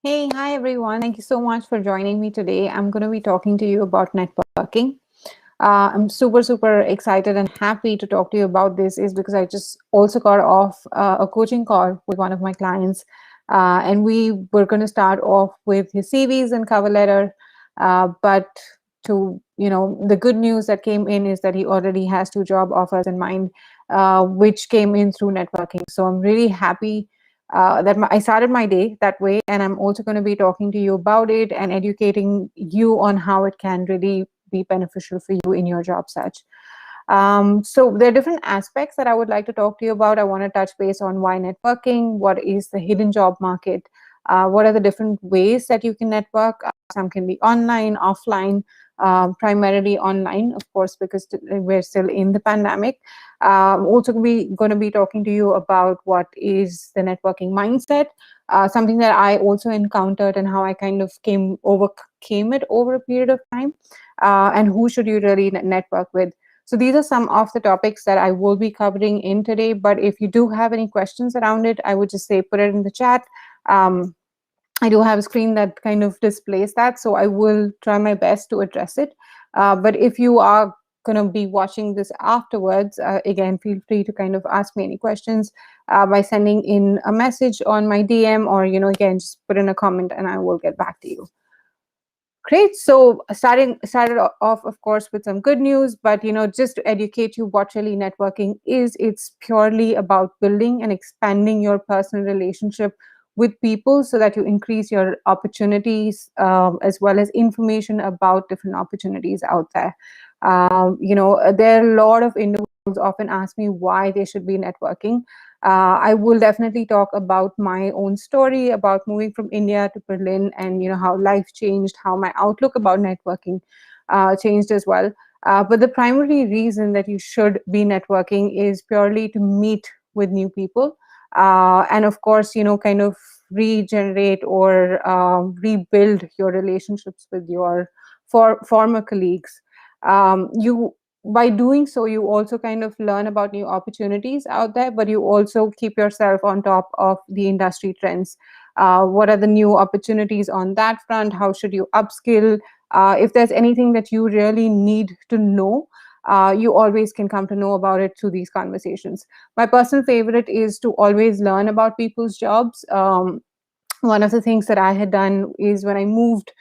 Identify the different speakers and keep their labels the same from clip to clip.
Speaker 1: Hey, hi everyone. Thank you so much for joining me today. I'm going to be talking to you about networking. I'm super excited and happy to talk to you about this is because I just also got off a coaching call with one of my clients. And we were going to start off with his CVs and cover letter. But the good news that came in is that he already has 2 job offers in mind, which came in through networking. So I'm really happy that I started my day that way. And I'm also going to be talking to you about it and educating you on how it can really be beneficial for you in your job search. So there are different aspects that I would like to talk to you about. I want to touch base on why networking, what is the hidden job market, what are the different ways that you can network. Some can be online, offline, primarily online, of course, because we're still in the pandemic. Also going to be talking to you about what is the networking mindset, something that I also encountered and how I kind of overcame it over a period of time, and who should you really network with. So these are some of the topics that I will be covering in today. But if you do have any questions around it, I would just say put it in the chat. I do have a screen that kind of displays that, so I will try my best to address it. But if you are going to be watching this afterwards, again, feel free to kind of ask me any questions by sending in a message on my DM, or, again, just put in a comment and I will get back to you. Great. So started off, of course, with some good news, but just to educate you what really networking is, it's purely about building and expanding your personal relationship with people so that you increase your opportunities, as well as information about different opportunities out there. There are a lot of individuals often ask me why they should be networking. I will definitely talk about my own story about moving from India to Berlin, and how life changed, how my outlook about networking changed as well. But the primary reason that you should be networking is purely to meet with new people, and of course, kind of regenerate or rebuild your relationships with your former colleagues. You By doing so, you also kind of learn about new opportunities out there, but you also keep yourself on top of the industry trends. What are the new opportunities on that front? How should you upskill? If there's anything that you really need to know, you always can come to know about it through these conversations. My personal favorite is to always learn about people's jobs. One of the things that I had done is when I moved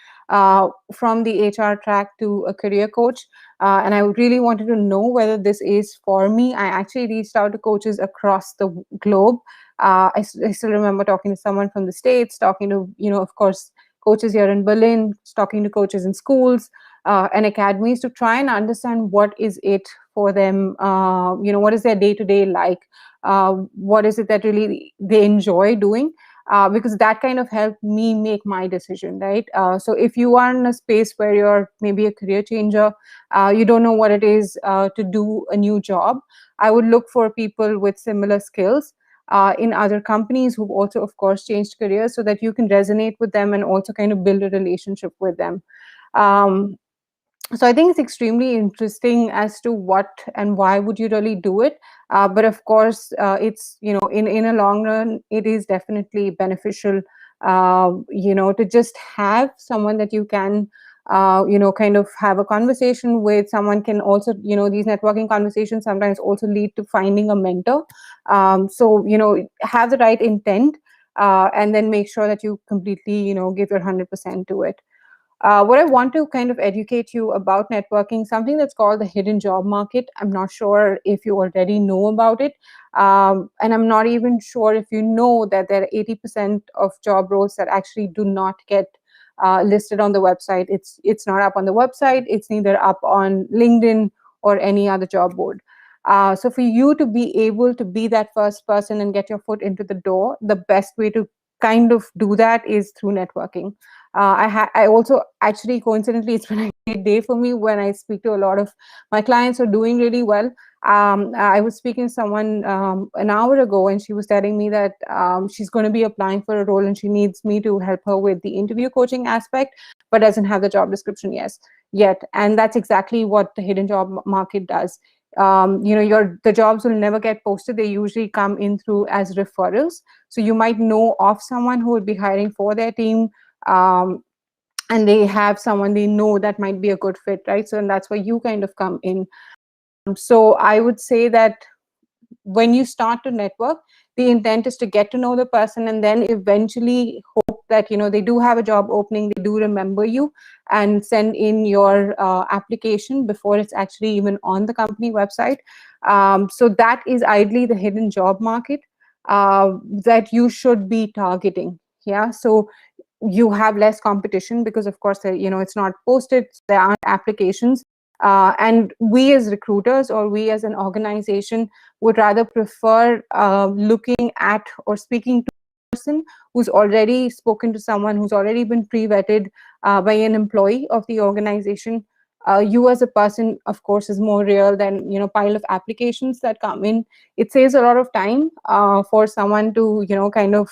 Speaker 1: from the HR track to a career coach, and I really wanted to know whether this is for me. I actually reached out to coaches across the globe. I still remember talking to someone from the States, talking to, of course, coaches here in Berlin, talking to coaches in schools and academies to try and understand what is it for them, what is their day-to-day like, what is it that really they enjoy doing. Because that kind of helped me make my decision, right? So if you are in a space where you're maybe a career changer, you don't know what it is to do a new job, I would look for people with similar skills in other companies who've also, of course, changed careers, so that you can resonate with them and also kind of build a relationship with them. So I think it's extremely interesting as to what and why would you really do it. But of course, it's, in a long run, it is definitely beneficial, to just have someone that you can, kind of have a conversation with. Someone can also, these networking conversations sometimes also lead to finding a mentor. So, have the right intent, and then make sure that you completely, give your 100% to it. What I want to kind of educate you about networking, something that's called the hidden job market. I'm not sure if you already know about it. And I'm not even sure if you know that there are 80% of job roles that actually do not get listed on the website. It's not up on the website. It's neither up on LinkedIn or any other job board. So for you to be able to be that first person and get your foot into the door, the best way to kind of do that is through networking. I also, actually, coincidentally, it's been a great day for me when I speak to a lot of my clients who are doing really well. I was speaking to someone an hour ago, and she was telling me that she's going to be applying for a role and she needs me to help her with the interview coaching aspect, but doesn't have the job description yet. And that's exactly what the hidden job market does. the jobs will never get posted. They usually come in through as referrals. So you might know of someone who would be hiring for their team, and they have someone they know that might be a good fit, right? So and that's where you kind of come in. So I would say that when you start to network, the intent is to get to know the person, and then eventually hope that they do have a job opening, they do remember you, and send in your application before it's actually even on the company website. So that is ideally the hidden job market that you should be targeting. Yeah, so you have less competition because of course it's not posted, there aren't applications, and we as recruiters or we as an organization would rather prefer looking at or speaking to a person who's already spoken to someone, who's already been pre-vetted by an employee of the organization. You as a person, of course, is more real than pile of applications that come in. It saves a lot of time for someone to kind of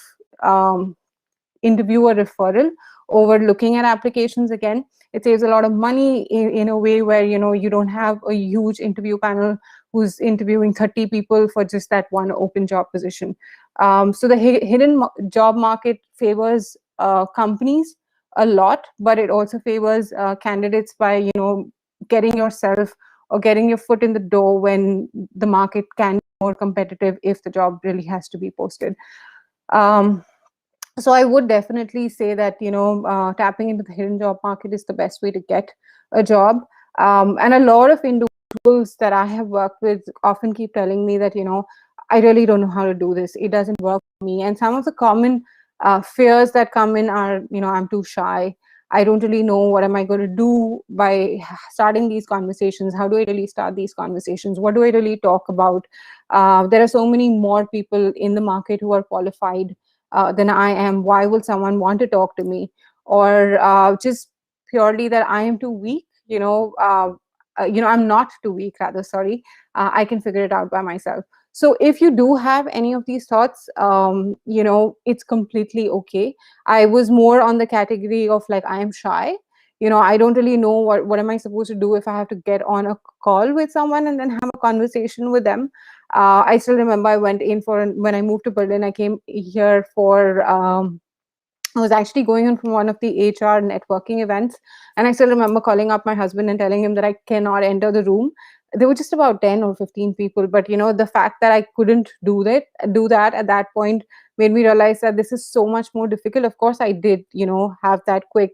Speaker 1: interview a referral over looking at applications again. It saves a lot of money in a way where you don't have a huge interview panel who's interviewing 30 people for just that one open job position. So the hidden job market favors companies a lot, but it also favors candidates by getting yourself or getting your foot in the door when the market can be more competitive if the job really has to be posted. So I would definitely say that tapping into the hidden job market is the best way to get a job. And a lot of individuals that I have worked with often keep telling me that I really don't know how to do this, it doesn't work for me. And some of the common fears that come in are I'm too shy, I don't really know what am I going to do by starting these conversations, how do I really start these conversations, what do I really talk about. There are so many more people in the market who are qualified than I am. Why will someone want to talk to me? Or just purely that I am too weak. I'm not too weak. Rather, sorry. I can figure it out by myself. So if you do have any of these thoughts, it's completely okay. I was more on the category of like I am shy. I don't really know what am I supposed to do if I have to get on a call with someone and then have a conversation with them. I still remember I went in when I moved to Berlin, I came here for, I was actually going in from one of the HR networking events. And I still remember calling up my husband and telling him that I cannot enter the room. There were just about 10 or 15 people. But, the fact that I couldn't do that at that point made me realize that this is so much more difficult. Of course, I did, have that quick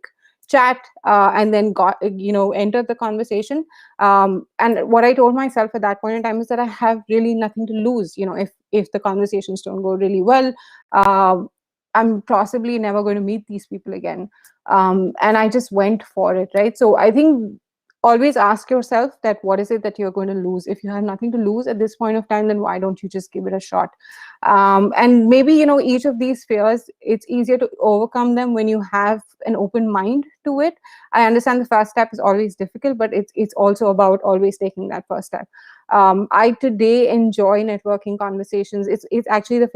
Speaker 1: chat and then got entered the conversation, and what I told myself at that point in time is that I have really nothing to lose. If the conversations don't go really well, I'm possibly never going to meet these people again, and I just went for it, right? So I think always ask yourself that what is it that you're going to lose. If you have nothing to lose at this point of time, then why don't you just give it a shot? And maybe each of these fears, it's easier to overcome them when you have an open mind to it. I understand the first step is always difficult, but it's also about always taking that first step. I today enjoy networking conversations. It's actually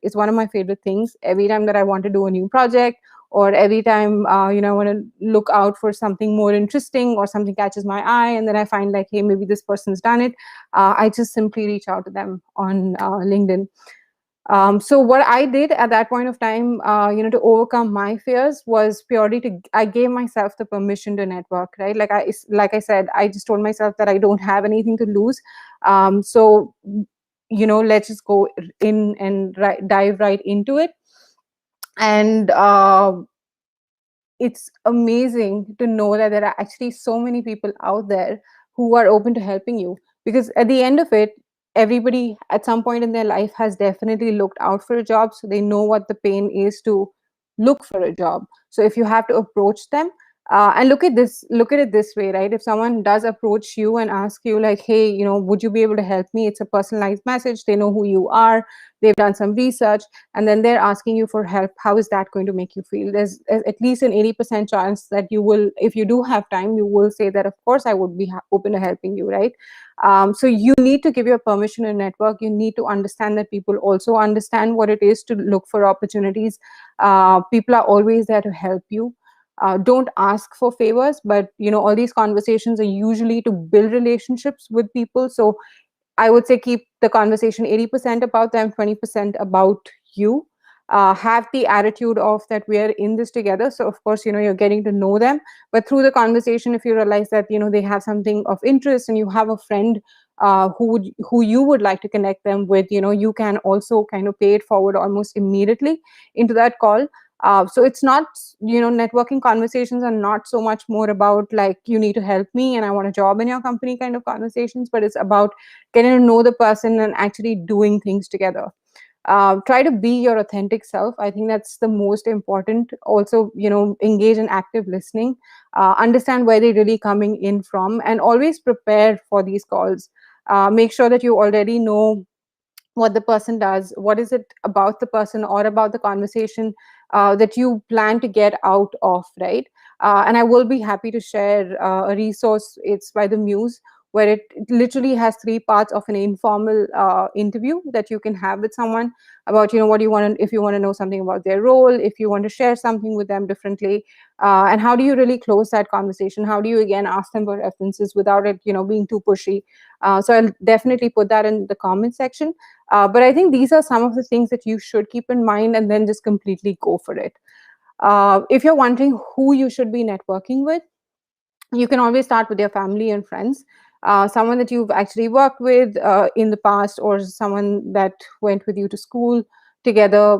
Speaker 1: it's one of my favorite things. Every time that I want to do a new project, or every time I want to look out for something more interesting or something catches my eye, and then I find like, hey, maybe this person's done it, I just simply reach out to them on LinkedIn. So what I did at that point of time, to overcome my fears was purely I gave myself the permission to network, right? Like I said, I just told myself that I don't have anything to lose. So let's just go in and dive right into it. And it's amazing to know that there are actually so many people out there who are open to helping you, because at the end of it, everybody at some point in their life has definitely looked out for a job, so they know what the pain is to look for a job. So if you have to approach them, and look at it this way, right? If someone does approach you and ask you like, hey, would you be able to help me, it's a personalized message, they know who you are, they've done some research, and then they're asking you for help. How is that going to make you feel? There's at least an 80% chance that you will, if you do have time, you will say that of course I would be open to helping you, right? So you need to give your permission to network. You need to understand that people also understand what it is to look for opportunities. People are always there to help you. Don't ask for favors, but all these conversations are usually to build relationships with people. So I would say keep the conversation 80% about them, 20% about you. Have the attitude of that we are in this together. So of course, you're getting to know them, but through the conversation, if you realize that they have something of interest and you have a friend who you would like to connect them with, you can also kind of pay it forward almost immediately into that call. So it's not, networking conversations are not so much more about like, you need to help me and I want a job in your company kind of conversations, but it's about getting to know the person and actually doing things together. Try to be your authentic self. I think that's the most important. Also, engage in active listening, understand where they're really coming in from, and always prepare for these calls. Make sure that you already know what the person does, what is it about the person or about the conversation that you plan to get out of, right? And I will be happy to share a resource. It's by the Muse, where it literally has three parts of an informal interview that you can have with someone about, what you want to, if you want to know something about their role, if you want to share something with them differently, and how do you really close that conversation? How do you again ask them for references without it, being too pushy? So I'll definitely put that in the comment section. But I think these are some of the things that you should keep in mind and then just completely go for it. If you're wondering who you should be networking with, you can always start with your family and friends, someone that you've actually worked with in the past, or someone that went with you to school together.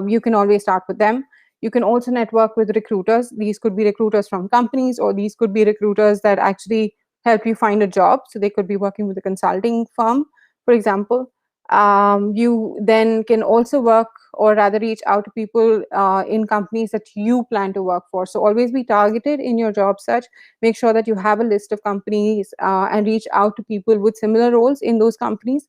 Speaker 1: You can always start with them. You can also network with recruiters. These could be recruiters from companies, or these could be recruiters that actually help you find a job. So they could be working with a consulting firm, for example. You then can also work, or rather reach out to people in companies that you plan to work for. So always be targeted in your job search. Make sure that you have a list of companies and reach out to people with similar roles in those companies.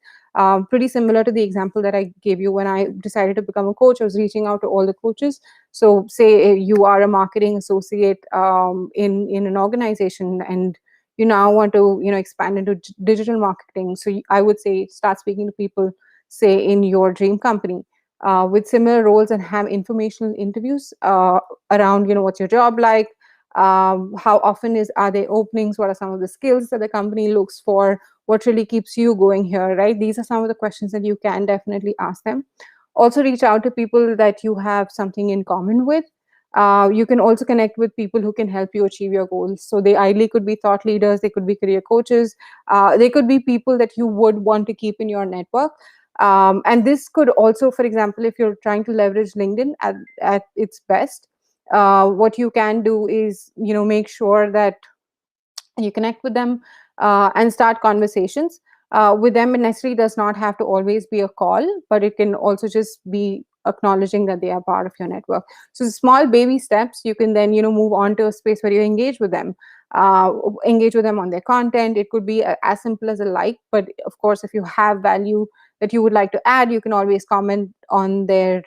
Speaker 1: Pretty similar to the example that I gave you when I decided to become a coach. I was reaching out to all the coaches. So say you are a marketing associate in an organization, and you now want to expand into digital marketing. So I would say start speaking to people, say in your dream company, with similar roles, and have informational interviews around what's your job like, how often are there openings, what are some of the skills that the company looks for, what really keeps you going here, right? These are some of the questions that you can definitely ask them. Also reach out to people that you have something in common with. You can also connect with people who can help you achieve your goals. So they ideally could be thought leaders, they could be career coaches, they could be people that you would want to keep in your network. And this could also, for example, if you're trying to leverage LinkedIn at its best, what you can do is make sure that you connect with them and start conversations with them. It necessarily does not have to always be a call, but it can also just be acknowledging that they are part of your network. So small baby steps, you can then move on to a space where you uh, engage with them on their content. It could be as simple as a like, but of course, if you have value that you would like to add, you can always comment on their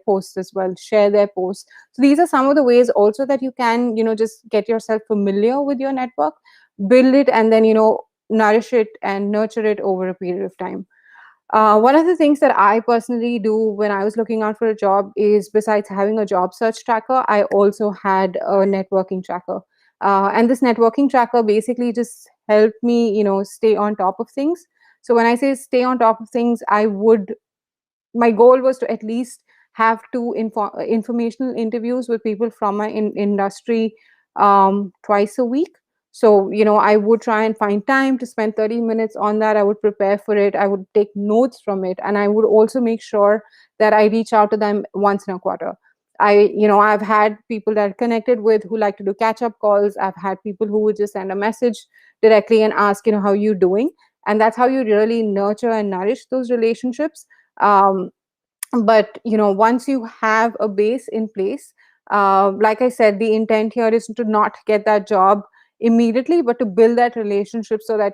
Speaker 1: posts as well, share their posts. So these are some of the ways also that you can just get yourself familiar with your network, build it, and then nourish it and nurture it over a period of time. One of the things that I personally do when I was looking out for a job is, besides having a job search tracker, I also had a networking tracker. And this networking tracker basically just helped me, stay on top of things. So when I say stay on top of things, my goal was to at least have two informational interviews with people from my industry twice a week. So I would try and find time to spend 30 minutes on that. I would prepare for it, I would take notes from it, and I would also make sure that I reach out to them once in a quarter. I've had people that I connected with who like to do catch up calls. I've had people who would just send a message directly and ask, how you doing. And that's how you really nurture and nourish those relationships. um, but once you have a base in place, like I said, the intent here is to not get that job immediately, but to build that relationship, so that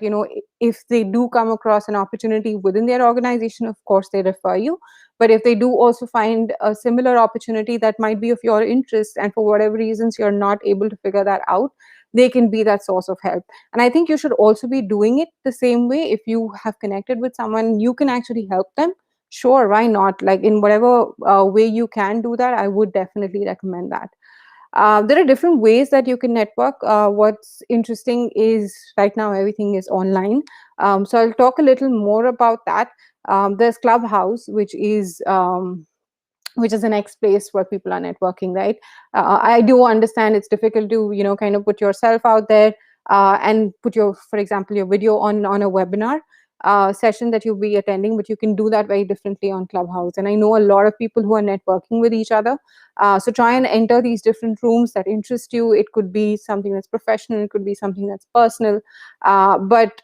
Speaker 1: if they do come across an opportunity within their organization, of course they refer you. But if they do also find a similar opportunity that might be of your interest, and for whatever reasons you're not able to figure that out, they can be that source of help. And I think you should also be doing it the same way. If you have connected with someone, you can actually help them. Sure, why not? Like, in whatever way you can do that, I would definitely recommend that. There are different ways that you can network. What's interesting is right now everything is online. So I'll talk a little more about that. There's Clubhouse, which is the next place where people are networking, right? I do understand it's difficult to, kind of put yourself out there and put your, for example, your video on a webinar session that you'll be attending, but you can do that very differently on Clubhouse. And I know a lot of people who are networking with each other. So try and enter these different rooms that interest you. It could be something that's professional, it could be something that's personal, but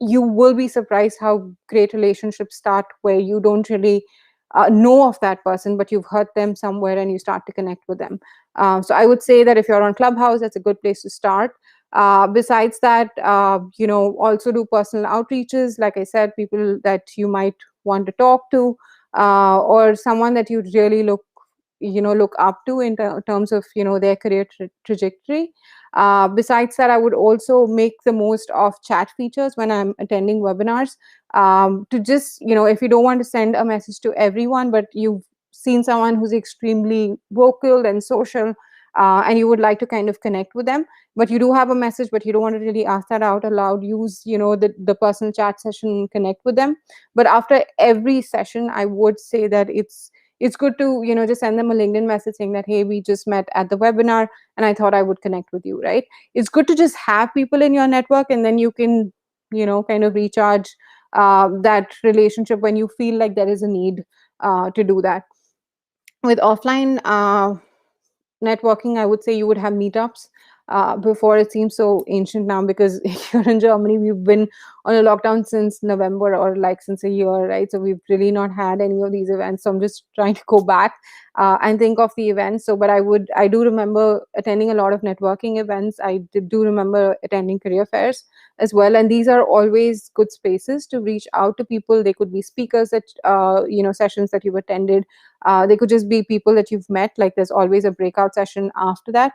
Speaker 1: you will be surprised how great relationships start where you don't really know of that person, but you've heard them somewhere and you start to connect with them. So I would say that if you're on Clubhouse, that's a good place to start. Besides that, also do personal outreaches. Like I said, people that you might want to talk to, or someone that you really look up to in terms of their career trajectory. Besides that, I would also make the most of chat features when I'm attending webinars, to just, if you don't want to send a message to everyone, but you've seen someone who's extremely vocal and social, and you would like to kind of connect with them, but you do have a message, but you don't want to really ask that out aloud, use the personal chat session and connect with them. But after every session, I would say that it's good to just send them a LinkedIn message saying that, hey, we just met at the webinar and I thought I would connect with you, right? It's good to just have people in your network, and then you can kind of recharge that relationship when you feel like there is a need to do that. With offline networking, I would say you would have meetups. Before, it seems so ancient now because here in Germany we've been on a lockdown since November, or like since a year, right? So we've really not had any of these events. So I'm just trying to go back and think of the events. So, but I do remember attending a lot of networking events. Do remember attending career fairs as well, and these are always good spaces to reach out to people. They could be speakers that sessions that you've attended. They could just be people that you've met. Like there's always a breakout session after that.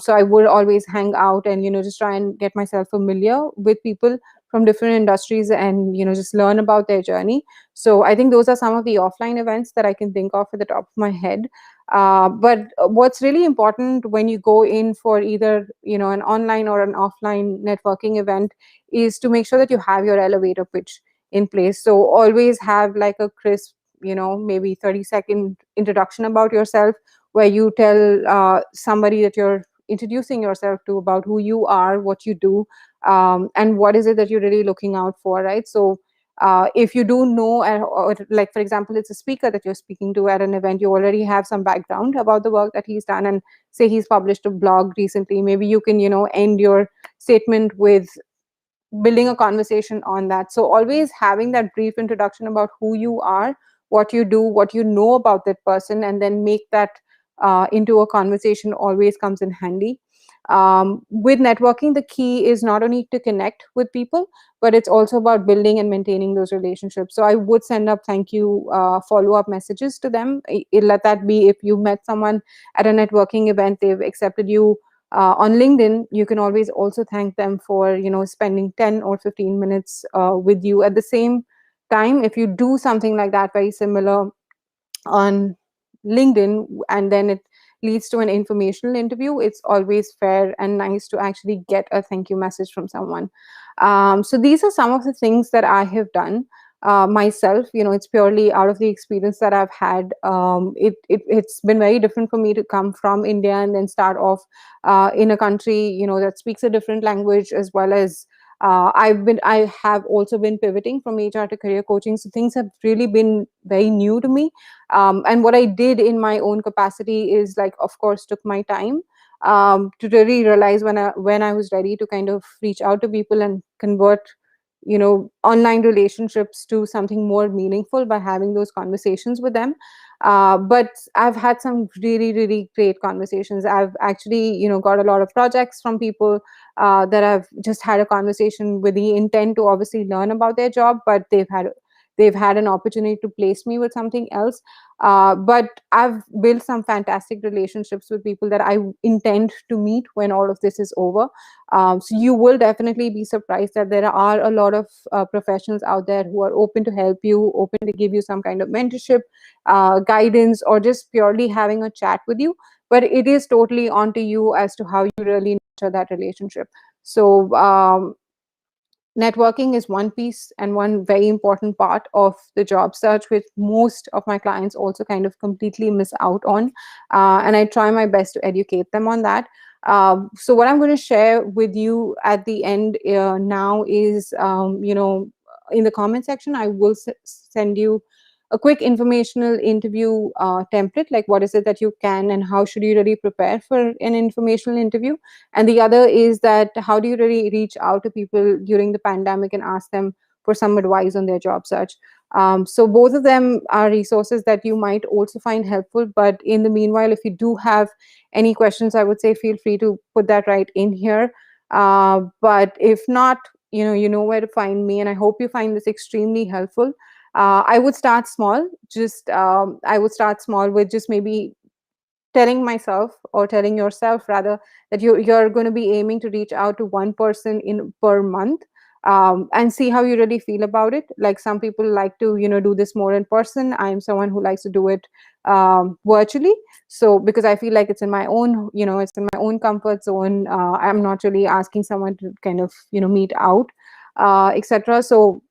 Speaker 1: So I would always hang out and just try and get myself familiar with people from different industries, and just learn about their journey. So I think those are some of the offline events that I can think of at the top of my head. But what's really important when you go in for either an online or an offline networking event is to make sure that you have your elevator pitch in place. So always have like a crisp, maybe 30-second introduction about yourself, where you tell somebody that you're introducing yourself to about who you are, what you do, and what is it that you're really looking out for, right? So if you do know, or like, for example, it's a speaker that you're speaking to at an event, you already have some background about the work that he's done, and say he's published a blog recently, maybe you can end your statement with building a conversation on that. So always having that brief introduction about who you are, what you do, what you know about that person, and then make that into a conversation always comes in handy. With networking, the key is not only to connect with people, but it's also about building and maintaining those relationships. So I would send up thank you follow-up messages to them. Let that be, if you met someone at a networking event, they've accepted you on LinkedIn, you can always also thank them for spending 10 or 15 minutes with you. At the same time, if you do something like that very similar on LinkedIn, and then it leads to an informational interview, it's always fair and nice to actually get a thank you message from someone. So these are some of the things that I have done myself. It's purely out of the experience that I've had. It's been very different for me to come from India and then start off in a country that speaks a different language, as well as I have also been pivoting from HR to career coaching. So things have really been very new to me. And what I did in my own capacity is, like, of course, took my time to really realize when I was ready to kind of reach out to people and convert online relationships to something more meaningful by having those conversations with them. But I've had some really, really great conversations. I've actually got a lot of projects from people that I've just had a conversation with the intent to obviously learn about their job, but they've had an opportunity to place me with something else. But I've built some fantastic relationships with people that I intend to meet when all of this is over. So you will definitely be surprised that there are a lot of professionals out there who are open to help you, open to give you some kind of mentorship, guidance, or just purely having a chat with you. but it is totally onto you as to how you really nurture that relationship. So networking is one piece and one very important part of the job search, which most of my clients also kind of completely miss out on. And I try my best to educate them on that. So what I'm going to share with you at the end now is, in the comment section, I will send you a quick informational interview template, like what is it that you can and how should you really prepare for an informational interview. And the other is that how do you really reach out to people during the pandemic and ask them for some advice on their job search. So both of them are resources that you might also find helpful. But in the meanwhile, if you do have any questions, I would say feel free to put that right in here. But if not, you know where to find me, and I hope you find this extremely helpful. I would start small. Just I would start small with just maybe telling myself, or telling yourself rather, that you're going to be aiming to reach out to one person in per month, and see how you really feel about it. Like some people like to do this more in person. I'm someone who likes to do it virtually, so because I feel like it's in my own it's in my own comfort zone. I'm not really asking someone to kind of meet out, etc. So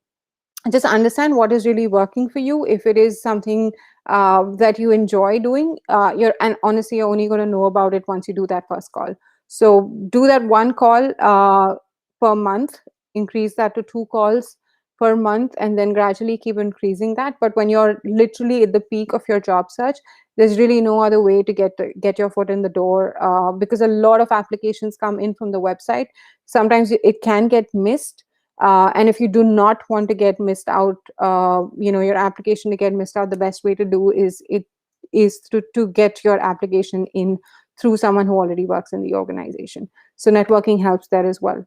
Speaker 1: just understand what is really working for you. If it is something that you enjoy doing, and honestly, you're only going to know about it once you do that first call. So do that one call per month, increase that to 2 calls per month, and then gradually keep increasing that. But when you're literally at the peak of your job search, there's really no other way to get your foot in the door, because a lot of applications come in from the website. Sometimes it can get missed, and if you do not want to get missed out, your application to get missed out, the best way to do is to get your application in through someone who already works in the organization. So networking helps there as well.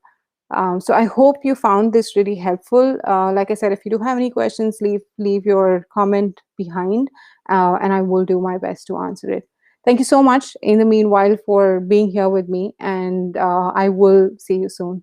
Speaker 1: So I hope you found this really helpful. Like I said, if you do have any questions, leave your comment behind, and I will do my best to answer it. Thank you so much in the meanwhile for being here with me, and I will see you soon.